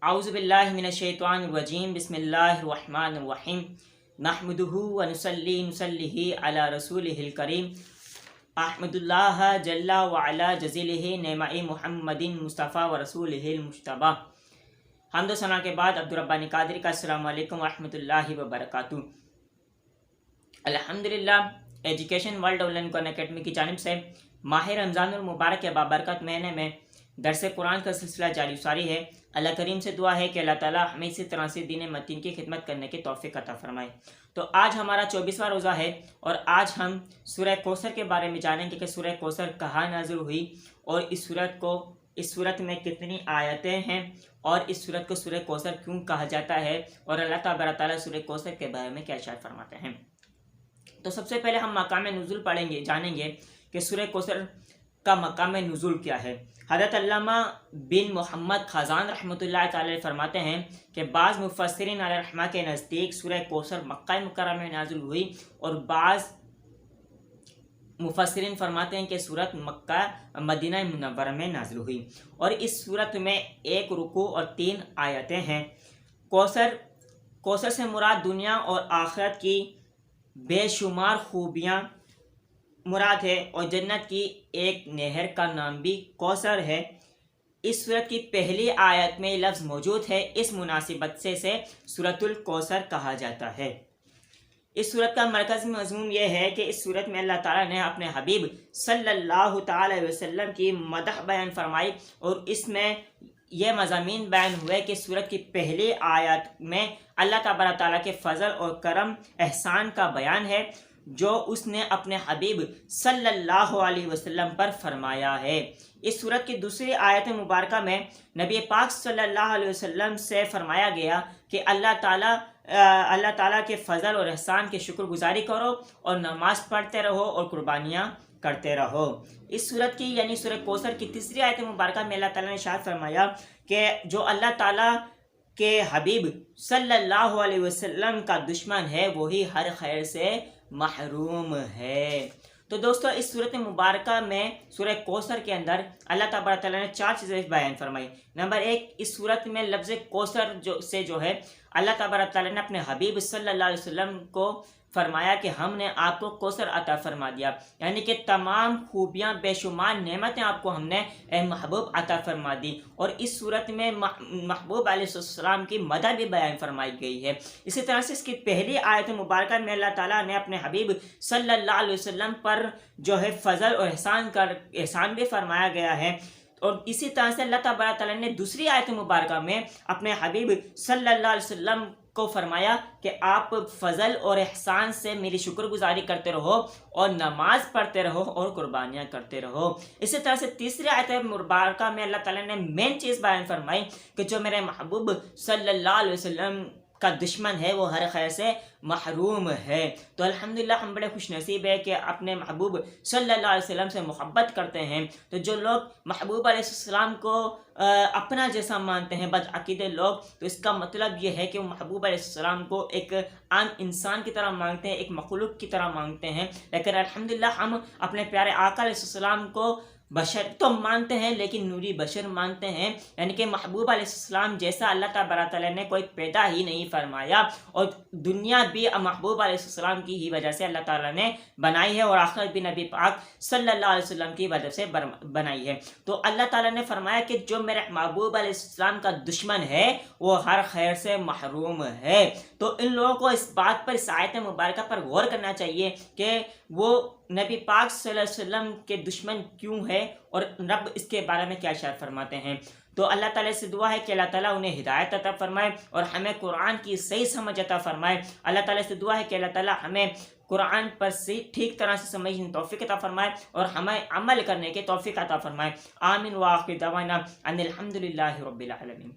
اعوذ باللہ من الشیطان الرجیم بسم اللہ الرحمن الرحیم نحمدہ ونصلی علی رسولہ الکریم احمد اللہ جل وعلا جزیلہ نعمہ محمد مصطفیٰ و رسولہ المجتبی۔ حمد و ثنا کے بعد عبدالربانی قادری کا السلام علیکم ورحمۃ اللہ وبرکاتہ۔ الحمدللہ education world on line Quran academy کی جانب سے ماہ رمضان المبارک کے بابرکت مہینے میں درس قرآن کا سلسلہ جاری ساری ہے۔ اللہ کریم سے دعا ہے کہ اللہ تعالیٰ ہمیں اسی طرح سے دین متین کی خدمت کرنے کی توفیق عطا فرمائے۔ تو آج ہمارا 24واں روزہ ہے اور آج ہم سورہ کوثر کے بارے میں جانیں گے کہ سورہ کوثر کہاں نازل ہوئی اور اس سورت میں کتنی آیتیں ہیں اور اس سورت کو سورہ کوثر کیوں کہا جاتا ہے اور اللہ تبارک تعالیٰ سورہ کوثر کے بارے میں کیا ارشاد فرماتے ہیں۔ تو سب سے پہلے ہم مقام نزول جانیں گے کہ سورہ کوثر کا مقام نزول کیا ہے۔ حضرت علامہ بن محمد خازان رحمۃ اللہ تعالی فرماتے ہیں کہ بعض مفسرین علیہ رحمہ کے نزدیک سورہ کوثر مکہ مکرمہ میں نازل ہوئی اور بعض مفسرین فرماتے ہیں کہ سورت مدینہ منورہ میں نازل ہوئی اور اس سورت میں 1 رکوع اور 3 آیتیں ہیں۔ کوثر سے مراد دنیا اور آخرت کی بے شمار خوبیاں مراد ہے اور جنت کی ایک نہر کا نام بھی کوثر ہے۔ اس سورت کی پہلی آیت میں لفظ موجود ہے، اس مناسبت سے سورت الکوثر کہا جاتا ہے۔ اس سورت کا مرکزی مضمون یہ ہے کہ اس سورت میں اللہ تعالیٰ نے اپنے حبیب صلی اللہ تعالی وسلم کی مدح بیان فرمائی اور اس میں یہ مضامین بیان ہوئے کہ سورت کی پہلی آیت میں اللہ تبارک تعالیٰ کے فضل اور کرم احسان کا بیان ہے جو اس نے اپنے حبیب صلی اللہ علیہ وسلم پر فرمایا ہے۔ اس سورت کی دوسری آیت مبارکہ میں نبی پاک صلی اللہ علیہ وسلم سے فرمایا گیا کہ اللہ تعالیٰ کے فضل اور احسان کی شکر گزاری کرو اور نماز پڑھتے رہو اور قربانیاں کرتے رہو۔ اس سورت کی یعنی سورہ کوثر کی تیسری آیت مبارکہ میں اللہ تعالیٰ نے ارشاد فرمایا کہ جو اللہ تعالیٰ کے حبیب صلی اللہ علیہ وسلم کا دشمن ہے وہی ہر خیر سے محروم ہے۔ تو دوستو اس صورت مبارکہ میں سورہ کوثر کے اندر اللہ تبارک تعالیٰ نے 4 چیزیں بیان فرمائی۔ نمبر 1، اس صورت میں لفظ کوثر جو ہے اللہ تبارک تعالیٰ نے اپنے حبیب صلی اللہ علیہ وسلم کو فرمایا کہ ہم نے آپ کو کوثر عطا فرما دیا، یعنی کہ تمام خوبیاں بے شمار نعمتیں آپ کو ہم نے اے محبوب عطا فرما دی۔ اور اس صورت میں محبوب علیہ السلام کی مدح بھی بیان فرمائی گئی ہے۔ اسی طرح سے اس کی پہلی آیت مبارکہ میں اللہ تعالیٰ نے اپنے حبیب صلی اللہ علیہ وسلم پر جو ہے فضل اور احسان بھی فرمایا گیا ہے۔ اور اسی طرح سے اللہ تبارک تعالیٰ نے دوسری آیت مبارکہ میں اپنے حبیب صلی اللہ علیہ وسلم کو فرمایا کہ آپ فضل اور احسان سے میری شکر گزاری کرتے رہو اور نماز پڑھتے رہو اور قربانیاں کرتے رہو۔ اسی طرح سے تیسری آیت مبارکہ میں اللہ تعالیٰ نے مین چیز بیان فرمائی کہ جو میرے محبوب صلی اللہ علیہ وسلم کا دشمن ہے وہ ہر خیر سے محروم ہے۔ تو الحمدللہ ہم بڑے خوش نصیب ہے کہ اپنے محبوب صلی اللہ علیہ وسلم سے محبت کرتے ہیں۔ تو جو لوگ محبوب علیہ السلام کو اپنا جیسا مانتے ہیں بدعقیدے لوگ، تو اس کا مطلب یہ ہے کہ وہ محبوب علیہ السلام کو ایک عام انسان کی طرح مانگتے ہیں، ایک مخلوق کی طرح مانگتے ہیں۔ لیکن الحمدللہ ہم اپنے پیارے آقا علیہ السلام کو بشر تو مانتے ہیں لیکن نوری بشر مانتے ہیں، یعنی کہ محبوب علیہ السلام جیسا اللہ تبارک تعالیٰ نے کوئی پیدا ہی نہیں فرمایا اور دنیا بھی محبوب علیہ السلام کی ہی وجہ سے اللہ تعالیٰ نے بنائی ہے اور آخرت بھی نبی پاک صلی اللہ علیہ وسلم کی وجہ سے بنائی ہے۔ تو اللہ تعالیٰ نے فرمایا کہ جو میرے محبوب علیہ السلام کا دشمن ہے وہ ہر خیر سے محروم ہے۔ تو ان لوگوں کو اس بات پر، اس آیت مبارکہ پر غور کرنا چاہیے کہ وہ نبی پاک صلی اللہ علیہ وسلم کے دشمن کیوں ہے اور رب اس کے بارے میں کیا ارشاد فرماتے ہیں۔ تو اللہ تعالیٰ سے دعا ہے کہ اللہ تعالیٰ انہیں ہدایت عطا فرمائے اور ہمیں قرآن کی صحیح سمجھ عطا فرمائے۔ اللہ تعالیٰ سے دعا ہے کہ اللہ تعالیٰ ہمیں قرآن پر ٹھیک طرح سے سمجھنے توفیق عطا فرمائے اور ہمیں عمل کرنے کے توفیق عطا فرمائے۔ آمین وآخر دعوانا ان الحمدللہ رب العالمین۔